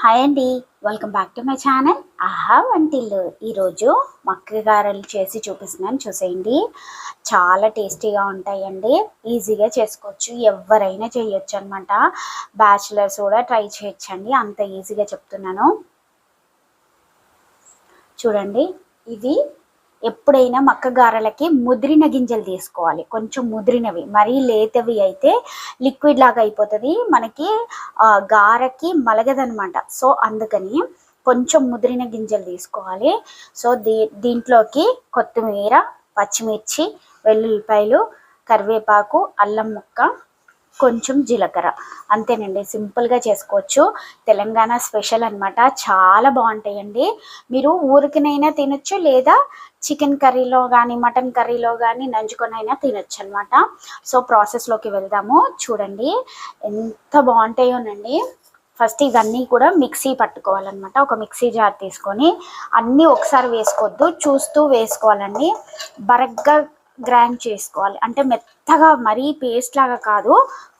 Hi అండి, welcome back to my channel ఆహా వంటిల్లు. ఈరోజు మక్క గారెలు చేసి చూపిస్తున్నాను, చూసేయండి. చాలా టేస్టీగా ఉంటాయండి, ఈజీగా చేసుకోవచ్చు, ఎవరైనా చేయొచ్చు అనమాట. బ్యాచిలర్స్ కూడా ట్రై చేయొచ్చండి, అంత ఈజీగా చెప్తున్నాను. చూడండి, ఇది ఎప్పుడైనా మక్క గారెలకి ముదిరిన గింజలు తీసుకోవాలి, కొంచెం ముదిరినవి. మరీ లేతవి అయితే లిక్విడ్ లాగా అయిపోతుంది, మనకి గారెకి మలగదనమాట. సో అందుకని కొంచెం ముదిరిన గింజలు తీసుకోవాలి. సో దీంట్లోకి కొత్తిమీర, పచ్చిమిర్చి, వెల్లుల్లిపాయలు, కరివేపాకు, అల్లం ముక్క, కొంచెం జీలకర్ర, అంతేనండి. సింపుల్గా చేసుకోవచ్చు, తెలంగాణ స్పెషల్ అనమాట. చాలా బాగుంటాయండి. మీరు ఊరికినైనా తినొచ్చు, లేదా చికెన్ కర్రీలో కానీ మటన్ కర్రీలో కానీ నంచుకొనైనా తినొచ్చు అనమాట. సో ప్రాసెస్లోకి వెళ్దాము. చూడండి ఎంత బాగుంటాయోనండి. ఫస్ట్ ఇవన్నీ కూడా మిక్సీ పట్టుకోవాలన్నమాట. ఒక మిక్సీ జార్ తీసుకొని అన్నీ ఒకసారి వేసుకోవద్దు, చూస్తూ వేసుకోవాలండి. బరగ్గా గ్రైండ్ చేసుకోవాలి, అంటే మెత్తగా మరీ పేస్ట్ లాగా కాదు,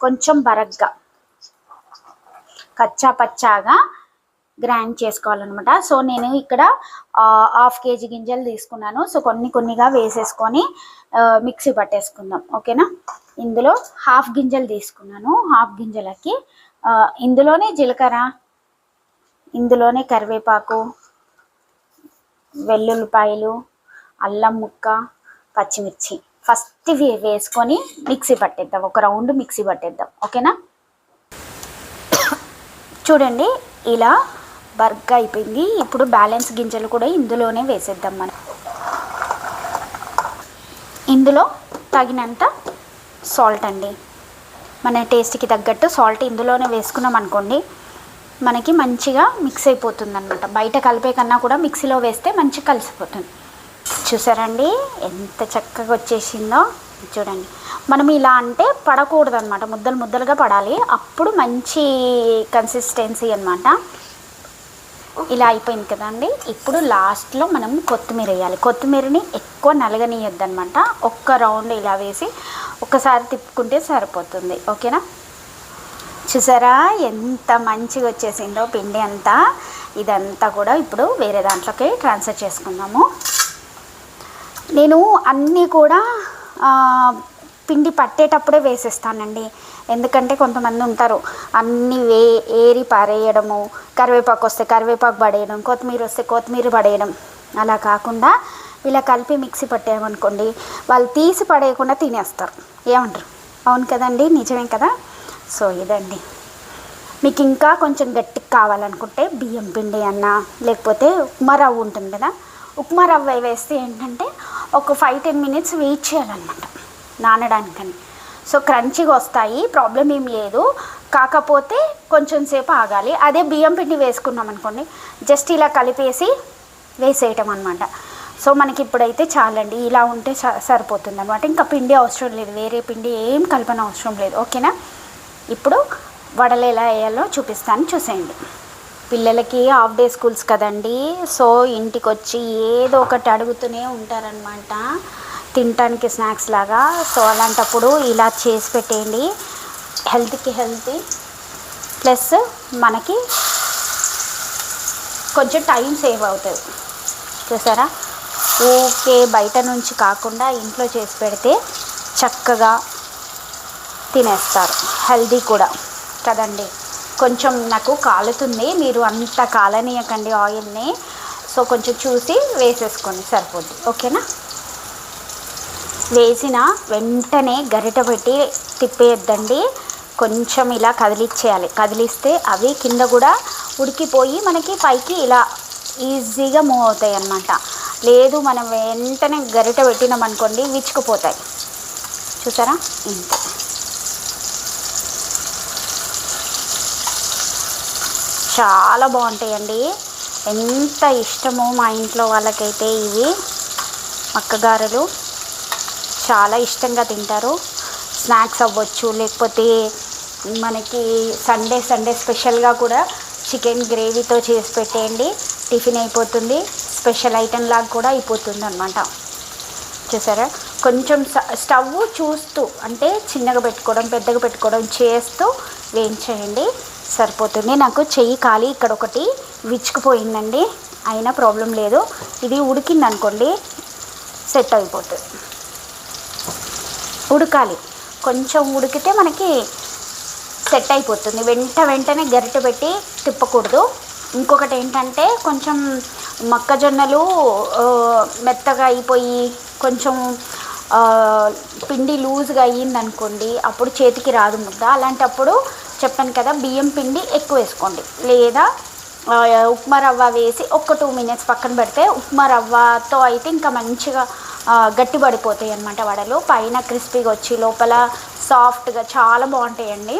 కొంచెం బరగ్గా కచ్చా పచ్చాగా గ్రైండ్ చేసుకోవాలన్నమాట. సో నేను ఇక్కడ 1/2 kg గింజలు తీసుకున్నాను. సో కొన్నిగా వేసేసుకొని మిక్సీ పట్టేసుకుందాం, ఓకేనా. ఇందులో 1/2 గింజలు తీసుకున్నాను. 1/2 గింజలకి ఇందులోనే జీలకర్ర, ఇందులోనే కరివేపాకు, వెల్లుల్లిపాయలు, అల్లం ముక్క, పచ్చిమిర్చి ఫస్ట్ వేసుకొని మిక్సీ పట్టేద్దాం, ఒక రౌండ్ మిక్సీ పట్టేద్దాం, ఓకేనా. చూడండి ఇలా బర్గా అయిపోయింది. ఇప్పుడు బ్యాలెన్స్ గింజలు కూడా ఇందులోనే వేసేద్దాం. మనం ఇందులో తగినంత సాల్ట్ అండి, మన టేస్ట్కి తగ్గట్టు సాల్ట్ ఇందులోనే వేసుకున్నాం అనుకోండి, మనకి మంచిగా మిక్స్ అయిపోతుంది అనమాట. బయట కలిపే కన్నా కూడా మిక్సీలో వేస్తే మంచిగా కలిసిపోతుంది. చూసారండి ఎంత చక్కగా వచ్చేసిందో. చూడండి, మనం ఇలా అంటే పడకూడదు అనమాట, ముద్దలు ముద్దలుగా పడాలి, అప్పుడు మంచి కన్సిస్టెన్సీ అనమాట. ఇలా అయిపోయింది కదండి. ఇప్పుడు లాస్ట్లో మనం కొత్తిమీర వేయాలి. కొత్తిమీరని ఎక్కువ నలగనీయద్దు అనమాట. ఒక్క రౌండ్ ఇలా వేసి ఒక్కసారి తిప్పుకుంటే సరిపోతుంది, ఓకేనా. చూసారా ఎంత మంచిగా వచ్చేసిందో పిండి అంతా. ఇదంతా కూడా ఇప్పుడు వేరే దాంట్లోకి ట్రాన్స్ఫర్ చేసుకుందాము. నేను అన్నీ కూడా పిండి పట్టేటప్పుడే వేసేస్తానండి, ఎందుకంటే కొంతమంది ఉంటారు అన్నీ ఏరి పారేయడము, కరివేపాకు వస్తే కరివేపాకు పడేయడం, కొత్తిమీర వస్తే కొత్తిమీర పడేయడం. అలా కాకుండా ఇలా కలిపి మిక్సీ పట్టేయమనుకోండి, వాళ్ళు తీసి పడేయకుండా తినేస్తారు. ఏమంటారు? అవును కదండి, నిజమే కదా. సో ఇదండి, మీకు ఇంకా కొంచెం గట్టిగా కావాలనుకుంటే బియ్యం పిండి అన్నా, లేకపోతే ఉప్మా రవ్వ ఉంటుంది కదా, ఉప్మా రవ్వ వేస్తే ఏంటంటే ఒక 5-10 minutes వెయిట్ చేయాలన్నమాట నానడానికని. సో క్రంచిగా వస్తాయి, ప్రాబ్లం ఏం లేదు. కాకపోతే కొంచెం సేపు ఆగాలి. అదే బియ్యం పిండి వేసుకున్నాం అనుకోండి, జస్ట్ ఇలా కలిపేసి వేసేయటం అనమాట. సో మనకి ఇప్పుడైతే చాలండి, ఇలా ఉంటే సరిపోతుంది అనమాట. ఇంకా పిండి అవసరం లేదు, వేరే పిండి ఏం కలపన అవసరం లేదు, ఓకేనా. ఇప్పుడు వడలు ఎలా వేయాలో చూపిస్తాను, చూసేయండి. పిల్లలకి హాఫ్ డే స్కూల్స్ కదండి, సో ఇంటికి వచ్చి ఏదో ఒకటి అడుగుతూనే ఉంటారనమాట తినటానికి స్నాక్స్ లాగా. సో అలాంటప్పుడు ఇలా చేసి పెట్టేయండి, హెల్త్కి హెల్తీ ప్లస్ మనకి కొంచెం టైం సేవ్ అవుతుంది. చూసారా, ఓకే బయట నుంచి కాకుండా ఇంట్లో చేసి పెడితే చక్కగా తినేస్తారు, హెల్తీ కూడా కదండి. కొంచెం నాకు కాలుతుంది, మీరు అంత కాలనీయకండి ఆయిల్ని. సో కొంచెం చూసి వేసేసుకోండి, సరిపోద్ది, ఓకేనా. వేసిన వెంటనే గరిట పెట్టి తిప్పేయద్దండి, కొంచెం ఇలా కదిలిచ్చేయాలి. కదిలిస్తే అవి కింద కూడా ఉడికిపోయి మనకి పైకి ఇలా ఈజీగా మూవ్ అవుతాయి అన్నమాట. లేదు మనం వెంటనే గరిట పెట్టినామనుకోండి విచ్చుకుపోతాయి. చూసారా, ఇంత చాలా బాగుంటాయండి. ఎంత ఇష్టమో మా ఇంట్లో వాళ్ళకైతే ఇవి మక్కగారెలు చాలా ఇష్టంగా తింటారు. స్నాక్స్ అవ్వచ్చు, లేకపోతే మనకి సండే స్పెషల్గా కూడా చికెన్ గ్రేవీతో చేసి పెట్టేయండి, టిఫిన్ అయిపోతుంది, స్పెషల్ ఐటెం లాగా కూడా అయిపోతుంది అనమాట. చూసారా, కొంచెం స్టవ్ చూస్తూ, అంటే చిన్నగా పెట్టుకోవడం పెద్దగా పెట్టుకోవడం చేస్తూ వేయించేయండి, సరిపోతుంది. నాకు చెయ్యి కాలి ఇక్కడ ఒకటి విచ్చుకుపోయిందండి, అయినా ప్రాబ్లం లేదు. ఇది ఉడికింది అనుకోండి సెట్ అయిపోతుంది. ఉడకాలి, కొంచెం ఉడికితే మనకి సెట్ అయిపోతుంది. వెంటనే గరిటె పెట్టి తిప్పకూడదు. ఇంకొకటి ఏంటంటే కొంచెం మొక్కజొన్నలు మెత్తగా అయిపోయి కొంచెం పిండి లూజ్గా అయ్యిందనుకోండి, అప్పుడు చేతికి రాదు ముద్ద. అలాంటప్పుడు చెప్పాను కదా, బియ్యం పిండి ఎక్కువ వేసుకోండి, లేదా ఉప్మా రవ్వ వేసి ఒక 2 minutes పక్కన పెడితే ఉప్మా రవ్వతో అయితే ఇంకా మంచిగా గట్టి పడిపోతాయి అన్నమాట వడలు. పైన క్రిస్పీగా వచ్చి లోపల సాఫ్ట్గా చాలా బాగుంటాయండి.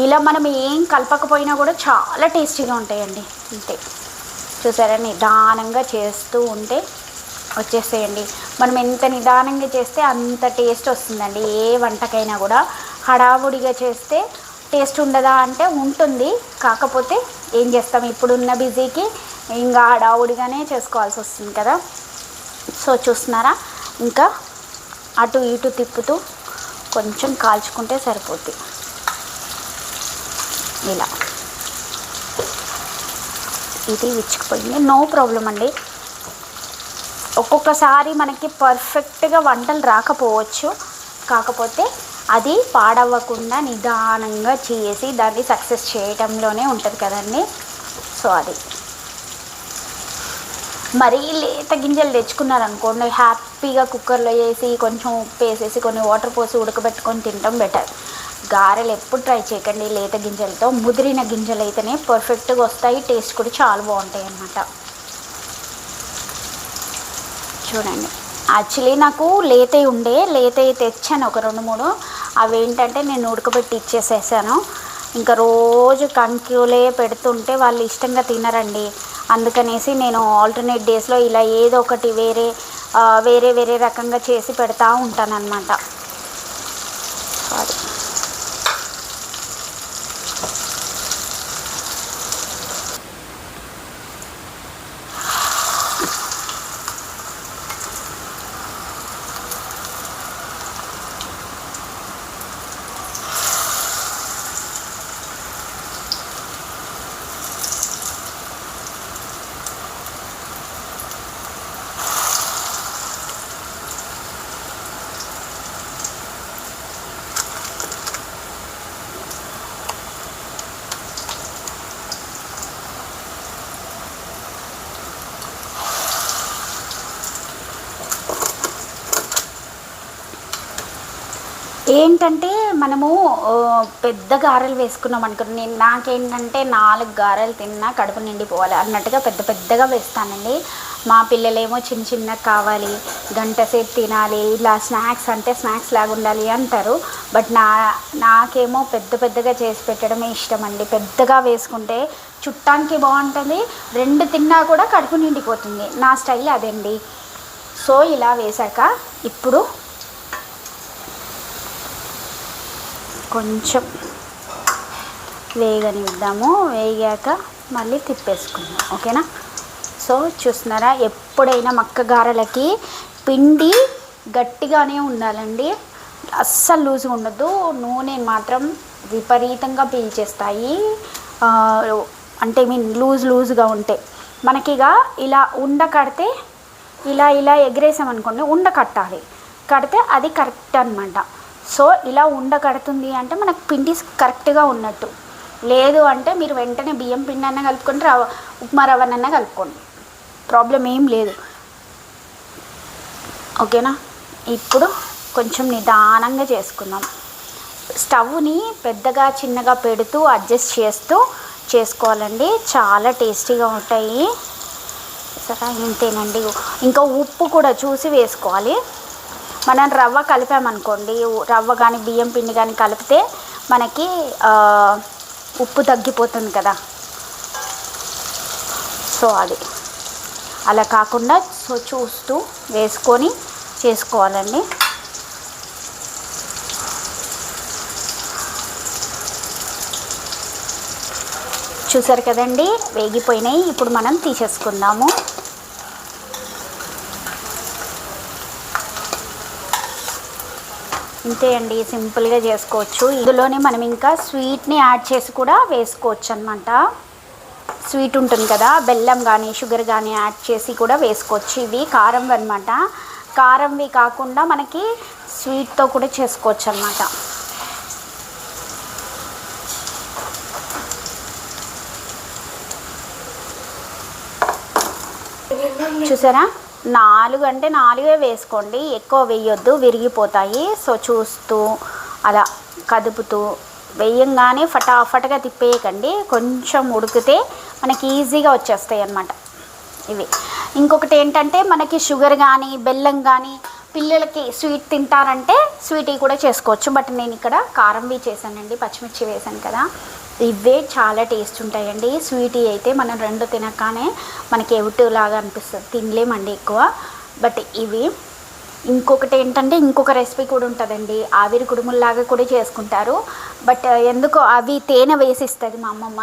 ఇలా మనం ఏం కలపకపోయినా కూడా చాలా టేస్టీగా ఉంటాయండి. అంతే, చూసారా, నిదానంగా చేస్తూ ఉంటే వచ్చేసేయండి. మనం ఎంత నిదానంగా చేస్తే అంత టేస్ట్ వస్తుందండి. ఏ వంటకైనా కూడా హడావుడిగా చేస్తే టేస్ట్ ఉండదా అంటే ఉంటుంది. కాకపోతే ఏం చేస్తాం, ఇప్పుడున్న బిజీకి ఇంకా హడావుడిగానే చేసుకోవాల్సి వస్తుంది కదా. సో చూస్తున్నారా, ఇంకా అటు ఇటు తిప్పుతూ కొంచెం కాల్చుకుంటే సరిపోద్ది. ఇలా ఇది విచ్చుకుపోయింది, నో ప్రాబ్లం అండి. ఒక్కొక్కసారి మనకి పర్ఫెక్ట్గా వంటలు రాకపోవచ్చు, కాకపోతే అది పాడవ్వకుండా నిదానంగా చేసి దాన్ని సక్సెస్ చేయటంలోనే ఉంటుంది కదండి. సో అది మరీ లేత గింజలు తెచ్చుకున్నారనుకోండి, హ్యాపీగా కుక్కర్లో వేసి కొంచెం ఉప్పు వేసేసి కొన్ని వాటర్ పోసి ఉడకబెట్టుకొని తినడం బెటర్. గారెలు ఎప్పుడు ట్రై చేయకండి లేత గింజలతో. ముదిరిన గింజలు అయితేనే పర్ఫెక్ట్గా వస్తాయి, టేస్ట్ కూడా చాలా బాగుంటాయి అన్నమాట. చూడండి, యాక్చువల్లీ నాకు లేతవి తెచ్చాను ఒక 2-3. అవి ఏంటంటే నేను ఉడకబెట్టి ఇచ్చేసేసాను. ఇంకా రోజు కంక్యూలే పెడుతుంటే వాళ్ళు ఇష్టంగా తినరండి. అందుకనేసి నేను ఆల్టర్నేట్ డేస్లో ఇలా ఏదో ఒకటి వేరే రకంగా చేసి పెడతా ఉంటాను అన్నమాట. అది ఏంటంటే మనము పెద్ద గారెలు వేసుకున్నాం అనుకోండి, నాకేంటంటే 4 గారెలు తిన్నా కడుపు నిండిపోవాలి అన్నట్టుగా పెద్దగా వేస్తానండి. మా పిల్లలేమో చిన్నగా కావాలి, గంట సేపు తినాలి, ఇలా స్నాక్స్ అంటే స్నాక్స్ లాగా ఉండాలి అంటారు. బట్ నాకేమో పెద్దగా చేసి పెట్టడమే ఇష్టం అండి. పెద్దగా వేసుకుంటే చుట్టానికి బాగుంటుంది, 2 తిన్నా కూడా కడుపు నిండిపోతుంది. నా స్టైల్ అదండి. సో ఇలా వేశాక ఇప్పుడు కొంచెం వేగనిద్దాము. వేగాక మళ్ళీ తిప్పేసుకుందాం, ఓకేనా. సో చూస్తున్నారా, ఎప్పుడైనా మక్క గారెలకి పిండి గట్టిగానే ఉండాలండి, అస్సలు లూజ్గా ఉండద్దు. నూనె మాత్రం విపరీతంగా పీల్చేస్తాయి. అంటే లూజ్గా ఉంటే మనకిగా ఇలా కడితే ఇలా ఎగరేసామనుకోండి, కట్టాలి. కడితే అది కరెక్ట్ అనమాట. సో ఇలా కడుతుంది అంటే మనకు పిండి కరెక్ట్గా ఉన్నట్టు. లేదు అంటే మీరు వెంటనే బియ్యం పిండి అన్న కలుపుకొని ఉప్మా రవ్వనన్నా కలుపుకోండి, ప్రాబ్లం ఏం లేదు, ఓకేనా. ఇప్పుడు కొంచెం నిదానంగా చేసుకుందాం. స్టవ్ని పెద్దగా చిన్నగా పెడుతూ అడ్జస్ట్ చేస్తూ చేసుకోవాలండి, చాలా టేస్టీగా ఉంటాయి. సరే, ఇంతేనండి. ఇంకా ఉప్పు కూడా చూసి వేసుకోవాలి. మనం రవ్వ కలిపామనుకోండి, రవ్వ కానీ బియ్యం పిండి కానీ కలిపితే మనకి ఉప్పు తగ్గిపోతుంది కదా. సో అది అలా కాకుండా చూస్తూ వేసుకొని చేసుకోవాలండి. చూసారు కదండి, వేగిపోయినాయి. ఇప్పుడు మనం తీసేసుకుందాము. ఇంతే అండి, సింపుల్గా చేసుకోవచ్చు. ఇందులోనే మనం ఇంకా స్వీట్ని యాడ్ చేసి కూడా వేసుకోవచ్చు అనమాట. స్వీట్ ఉంటుంది కదా, బెల్లం కానీ షుగర్ కానీ యాడ్ చేసి కూడా వేసుకోవచ్చు. ఇవి కారం అనమాట. కారంవి కాకుండా మనకి స్వీట్తో కూడా చేసుకోవచ్చు అనమాట. చూసారా, 4 అంటే 4 వేసుకోండి, ఎక్కువ వేయొద్దు, విరిగిపోతాయి. సో చూస్తూ అలా కదుపుతూ వేయంగానే ఫటాఫట్గా తిప్పేయకండి, కొంచెం ఉడికితే మనకి ఈజీగా వచ్చేస్తాయి అన్నమాట ఇవి. ఇంకొకటి ఏంటంటే మనకి షుగర్ కానీ బెల్లం కానీ పిల్లలకి స్వీట్ తింటారంటే స్వీట్ కూడా చేసుకోవచ్చు. బట్ నేను ఇక్కడ కారంవి చేశానండి, పచ్చిమిర్చి వేసాను కదా. ఇవే చాలా టేస్ట్ ఉంటాయండి. స్వీట్ అయితే మనం 2 తినగానే మనకి లాగా అనిపిస్తుంది, తినలేమండి ఎక్కువ. బట్ ఇవి ఇంకొకటి ఏంటంటే ఇంకొక రెసిపీ కూడా ఉంటుందండి, ఆవిరి కుడుముల్లాగా కూడా చేసుకుంటారు. బట్ ఎందుకో అవి తేనె వేసిస్తుంది మా అమ్మమ్మ.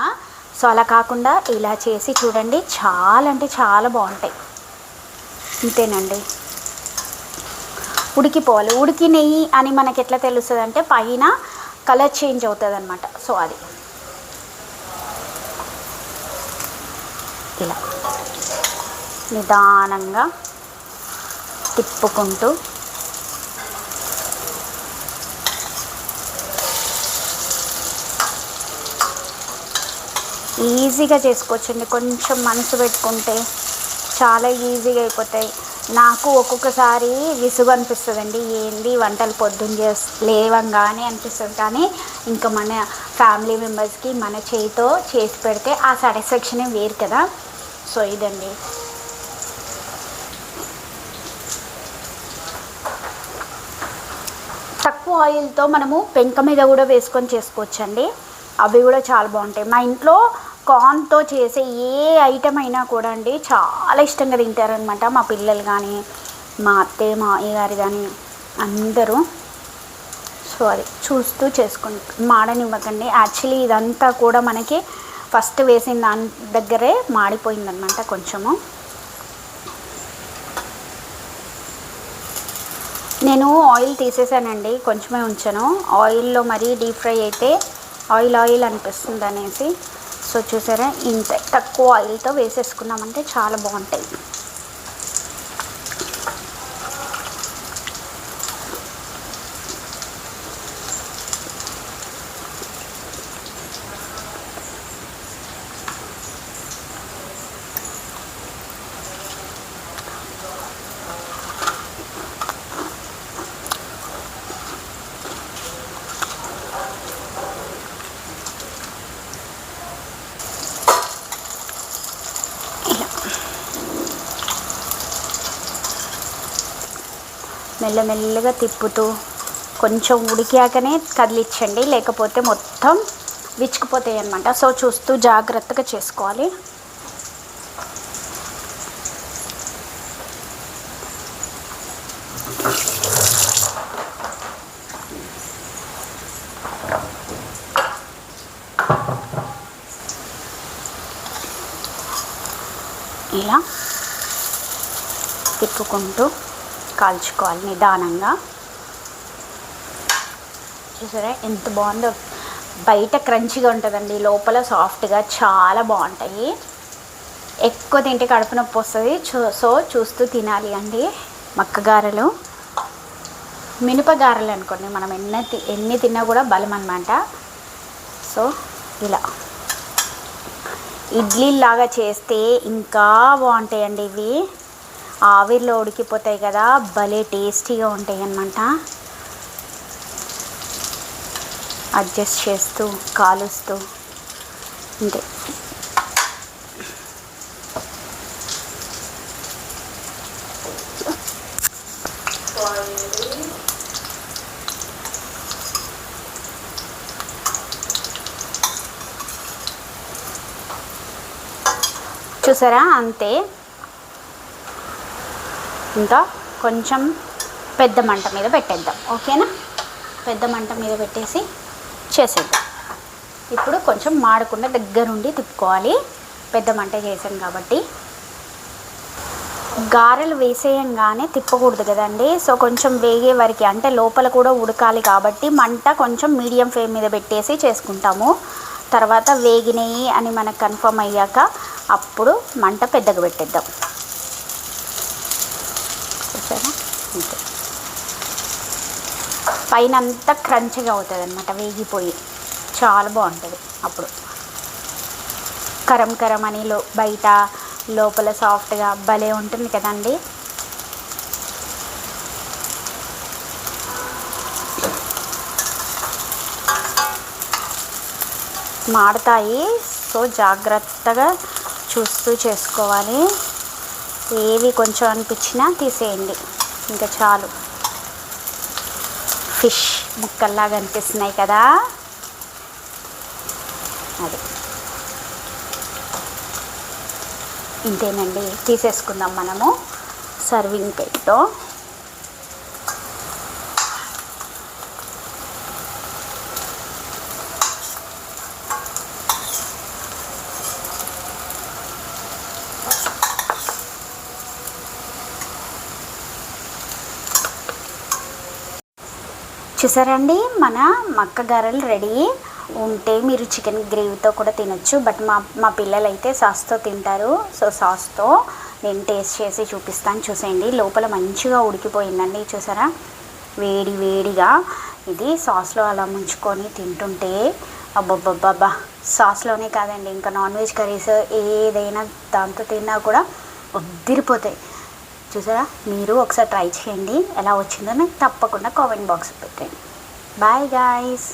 సో అలా కాకుండా ఇలా చేసి చూడండి, చాలా అంటే చాలా బాగుంటాయి. ఇంతేనండి, ఉడికిపోవాలి. ఉడికినెయ్యి అని మనకి ఎట్లా తెలుస్తుంది అంటే పైన కలర్ చేంజ్ అవుతుంది అనమాట. సో అది ఇలా నిదానంగా తిప్పుకుంటూ ఈజీగా చేసుకోవచ్చండి. కొంచెం మనసు పెట్టుకుంటే చాలా ఈజీగా అయిపోతాయి. నాకు ఒక్కొక్కసారి విసుగు అనిపిస్తుందండి, ఏంది వంటలు పొద్దున్న లేవంగానే అనిపిస్తుంది. కానీ ఇంకా మన ఫ్యామిలీ మెంబర్స్కి మన చేతితో చేసి పెడితే ఆ సాటిస్ఫాక్షనే వేరు కదా. సో ఇదండి, తక్కువ ఆయిల్తో మనము పెంక మీద కూడా వేసుకొని చేసుకోవచ్చండి. అవి కూడా చాలా బాగుంటాయి. మా ఇంట్లో కార్న్తో చేసే ఏ ఐటమ్ అయినా కూడా అండి చాలా ఇష్టంగా తింటారనమాట. మా పిల్లలు కానీ మా అత్తయ్య మా అయ్యగారు కానీ అందరూ. సో అది చూస్తూ చేసుకోండి, మాడనివ్వకండి. యాక్చువల్లీ ఇదంతా కూడా మనకి ఫస్ట్ వేసిన దాని దగ్గరే మాడిపోయిందనమాట కొంచెము. నేను ఆయిల్ తీసేసానండి, కొంచెమే ఉంచాను. ఆయిల్లో మరీ డీప్ ఫ్రై అయితే ఆయిల్ అనిపిస్తుంది అనేసి. సో చూసారా, ఇంత తక్కువ ఆయిల్తో వేసేసుకున్నామంటే చాలా బాగుంటాయి. మెల్లమెల్లగా తిప్పుతూ కొంచెం ఉడికాకనే కదిలించండి, లేకపోతే మొత్తం విచ్చుకుపోతాయి అన్నమాట. సో చూస్తూ జాగ్రత్తగా చేసుకోవాలి. ఇలా తిప్పుకుంటూ కాల్చుకోవాలి నిదానంగా. చూసారా ఎంత బాగుందో, బయట క్రంచిగా ఉంటుందండి, లోపల సాఫ్ట్గా, చాలా బాగుంటాయి. ఎక్కువ తింటే కడుపు నొప్పి వస్తుంది. సో చూస్తూ తినాలి అండి. మక్కగారెలు, మినపగారెలు అనుకోండి, మనం ఎన్ని తిన్నా కూడా బలం అన్నమాట. సో ఇలా ఇడ్లీలాగా చేస్తే ఇంకా బాగుంటాయండి. ఇవి ఆవిరిలో ఉడికిపోతాయి కదా, భలే టేస్టీగా ఉంటాయి అన్నమాట. అడ్జస్ట్ చేస్తూ కాలుస్తూ అంతే. చూసారా, అంతే. ఇంకా కొంచెం పెద్ద మంట మీద పెట్టేద్దాం, ఓకేనా? పెద్ద మంట మీద పెట్టేసి చేసేద్దాం. ఇప్పుడు కొంచెం మాడకుండా దగ్గరుండి తిప్పుకోవాలి, పెద్ద మంట చేసాం కాబట్టి. గారెలు వేసేయంగానే తిప్పకూడదు కదండి. సో కొంచెం వేగే వరకు, అంటే లోపల కూడా ఉడకాలి కాబట్టి మంట కొంచెం మీడియం ఫ్లేమ్ మీద పెట్టేసి చేసుకుంటాము. తర్వాత వేగినాయి అని మనకు కన్ఫర్మ్ అయ్యాక అప్పుడు మంట పెద్దగా పెట్టేద్దాం. చూసారా, అంతే. పైన అంతా క్రంచిగా అవుతుంది అన్నమాట, వేగిపోయి చాలా బాగుంటుంది. అప్పుడు కరం కరం అని బయట లోపల సాఫ్ట్గా భలే ఉంటుంది కదండి. మాడతాయి, సో జాగ్రత్తగా చూస్తూ చేసుకోవాలి. ఏవి కొంచెం అనిపించినా తీసేయండి, ఇంకా చాలు. ఫిష్ ముక్కల్లాగా అనిపిస్తున్నాయి కదా, అది ఇంతేనండి. తీసేసుకుందాం మనము సర్వింగ్ ప్లేట్లో. చూసారండి, మన మక్క గారెలు రెడీ. ఉంటే మీరు చికెన్ గ్రేవీతో కూడా తినొచ్చు, బట్ మా పిల్లలు అయితే సాస్తో తింటారు. సో సాస్తో నేను టేస్ట్ చేసి చూపిస్తాను, చూసేయండి. లోపల మంచిగా ఉడికిపోయిందండి, చూసారా, వేడి వేడిగా. ఇది సాస్లో అలా ముంచుకొని తింటుంటే అబ్బబ్బబ్బబ్బా, సాస్లోనే కాదండి, ఇంకా నాన్ వెజ్ కర్రీస్ ఏదైనా దాంతో తిన్నా కూడా ఉద్దిరిపోతాయి. చూసారా, మీరు ఒకసారి ట్రై చేయండి, ఎలా వచ్చిందో నాకు తప్పకుండా కామెంట్ బాక్స్ పెట్టండి. Bye guys.